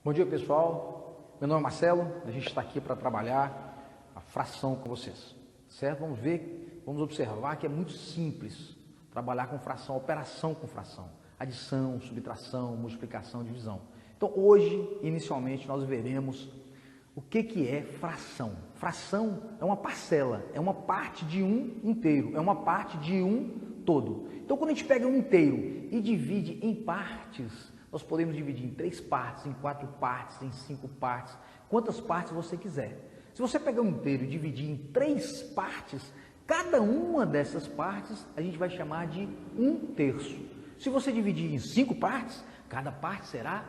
Bom dia, pessoal. Meu nome é Marcelo. A gente está aqui para trabalhar a fração com vocês, certo? Vamos observar que é muito simples trabalhar com fração, operação com fração, adição, subtração, multiplicação, divisão. Então, hoje, inicialmente, nós veremos o que é fração. Fração é uma parcela, é uma parte de um inteiro, é uma parte de um todo. Então, quando a gente pega um inteiro e divide em partes, nós podemos dividir em 3 partes, em 4 partes, em 5 partes, quantas partes você quiser. Se você pegar um inteiro e dividir em 3 partes, cada uma dessas partes a gente vai chamar de 1/3. Se você dividir em 5 partes, cada parte será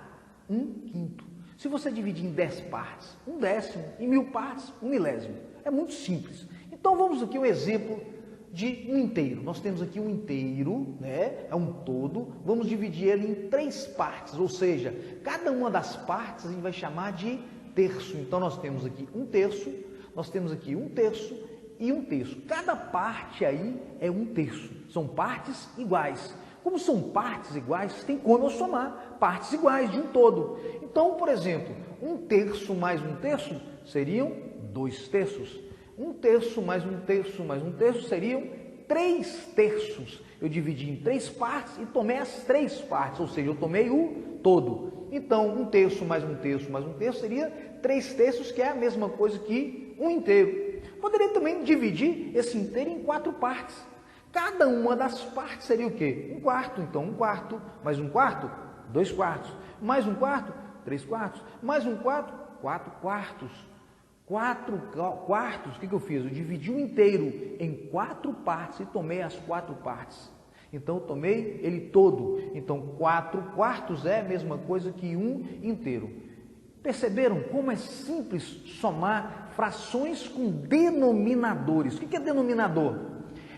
1/5. Se você dividir em 10 partes, 1/10, em 1000 partes, 1/1000. É muito simples. Então vamos aqui um exemplo de um inteiro. Nós temos aqui um inteiro, né? É um todo. Vamos dividir ele em 3 partes, ou seja, cada uma das partes a gente vai chamar de terço. Então nós temos aqui 1/3, nós temos aqui 1/3 e 1/3. Cada parte aí é 1/3. São partes iguais. Como são partes iguais, tem como eu somar partes iguais de um todo. Então, por exemplo, 1/3 mais 1/3 seriam 2/3. 1/3 mais 1/3 mais 1/3 seriam 3/3. Eu dividi em 3 partes e tomei as 3 partes, ou seja, eu tomei o todo. Então, 1/3 mais 1/3 mais 1/3 seria 3/3, que é a mesma coisa que um inteiro. Poderia também dividir esse inteiro em 4 partes. Cada uma das partes seria o quê? 1/4. Então, 1/4 mais 1/4, 2/4. Mais 1/4, 3/4. Mais 1/4, 4/4. 4/4, o que eu fiz? Eu dividi o inteiro em 4 partes e tomei as 4 partes. Então, eu tomei ele todo. Então, 4/4 é a mesma coisa que um inteiro. Perceberam como é simples somar frações com denominadores? O que é denominador?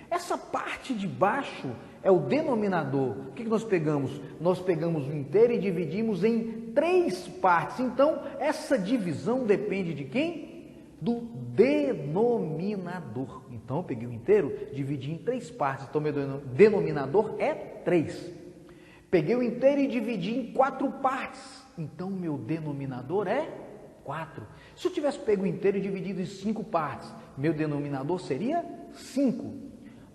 Essa parte de baixo é o denominador. O que nós pegamos? Nós pegamos o inteiro e dividimos em 3 partes. Então, essa divisão depende de quem? Do denominador. Então, eu peguei o inteiro, dividi em 3 partes. Então, meu denominador é 3. Peguei o inteiro e dividi em 4 partes. Então, meu denominador é 4. Se eu tivesse pego o inteiro e dividido em 5 partes, meu denominador seria 5.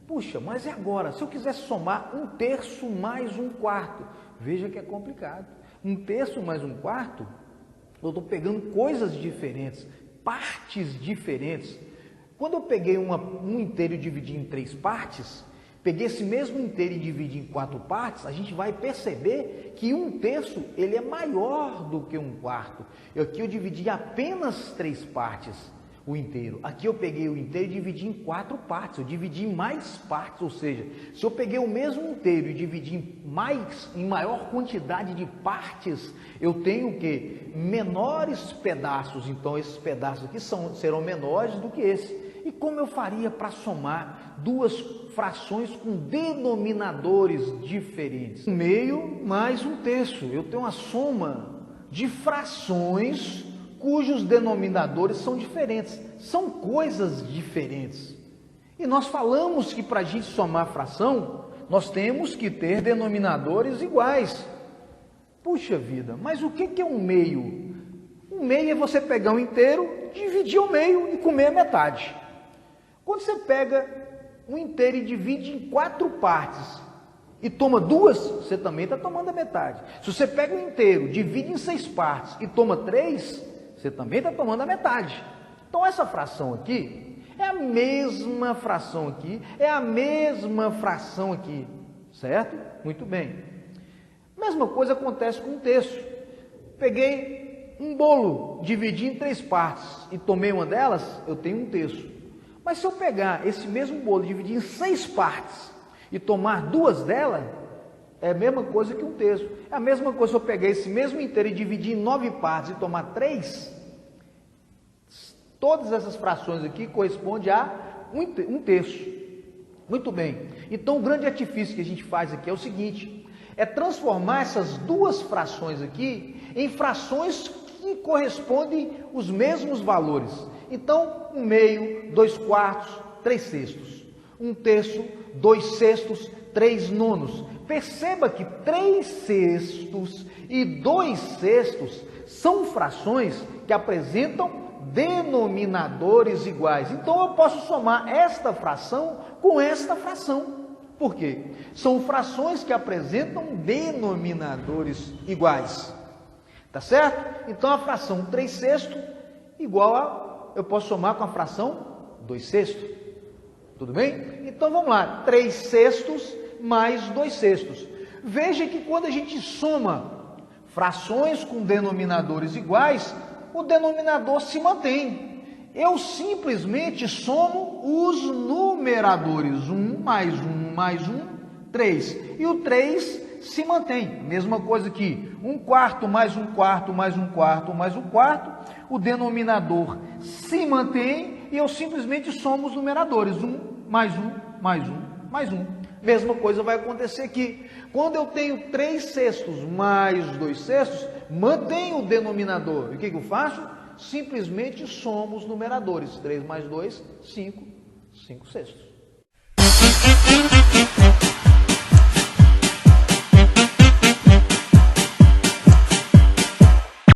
Puxa, mas e agora? Se eu quisesse somar 1/3 mais 1/4, veja que é complicado. 1/3 mais 1/4, eu estou pegando coisas diferentes, partes diferentes. Quando eu peguei um inteiro e dividi em 3 partes, peguei esse mesmo inteiro e dividi em 4 partes, a gente vai perceber que 1/3 ele é maior do que 1/4. Aqui eu dividi apenas 3 partes. O inteiro. Aqui eu peguei o inteiro e dividi em 4 partes, eu dividi em mais partes, ou seja, se eu peguei o mesmo inteiro e dividi em maior quantidade de partes, eu tenho o quê? Menores pedaços, então esses pedaços aqui serão menores do que esse. E como eu faria para somar duas frações com denominadores diferentes? 1/2 mais 1/3, eu tenho uma soma de frações cujos denominadores são diferentes, são coisas diferentes. E nós falamos que para a gente somar fração, nós temos que ter denominadores iguais. Puxa vida, mas o que é 1/2? 1/2 é você pegar um inteiro, dividir ao meio e comer a metade. Quando você pega um inteiro e divide em 4 partes e toma 2, você também está tomando a metade. Se você pega um inteiro, divide em 6 partes e toma 3, você também está tomando a metade. Então, essa fração aqui é a mesma fração aqui, é a mesma fração aqui, certo? Muito bem. Mesma coisa acontece com um terço. Peguei um bolo, dividi em 3 partes e tomei uma delas, eu tenho 1/3. Mas se eu pegar esse mesmo bolo e dividir em 6 partes e tomar 2 delas, é a mesma coisa que 1/3. É a mesma coisa se eu pegar esse mesmo inteiro e dividir em 9 partes e tomar 3. Todas essas frações aqui correspondem a 1/3. Muito bem. Então, o grande artifício que a gente faz aqui é o seguinte: é transformar essas duas frações aqui em frações que correspondem os mesmos valores. Então, 1/2, 2/4, 3/6. 1/3, 2/6, 3/9. Perceba que 3/6 E 2 sextos são frações que apresentam denominadores iguais. Então eu posso somar esta fração com esta fração. Por quê? São frações que apresentam denominadores iguais. Tá certo? Então a fração 3 sextos igual a, eu posso somar com a fração 2 sextos. Tudo bem? Então vamos lá, 3 sextos mais 2 sextos. Veja que quando a gente soma frações com denominadores iguais, o denominador se mantém. Eu simplesmente somo os numeradores, 1 mais 1 mais 1, 3. E o 3 se mantém. Mesma coisa aqui, 1/4 mais 1/4 mais 1/4 mais 1/4, o denominador se mantém e eu simplesmente somo os numeradores, 1 mais 1 mais 1 mais 1. Mesma coisa vai acontecer aqui. Quando eu tenho 3 sextos mais 2 sextos, mantenho o denominador. E o que eu faço? Simplesmente somo os numeradores. 3 mais 2, 5, 5 sextos.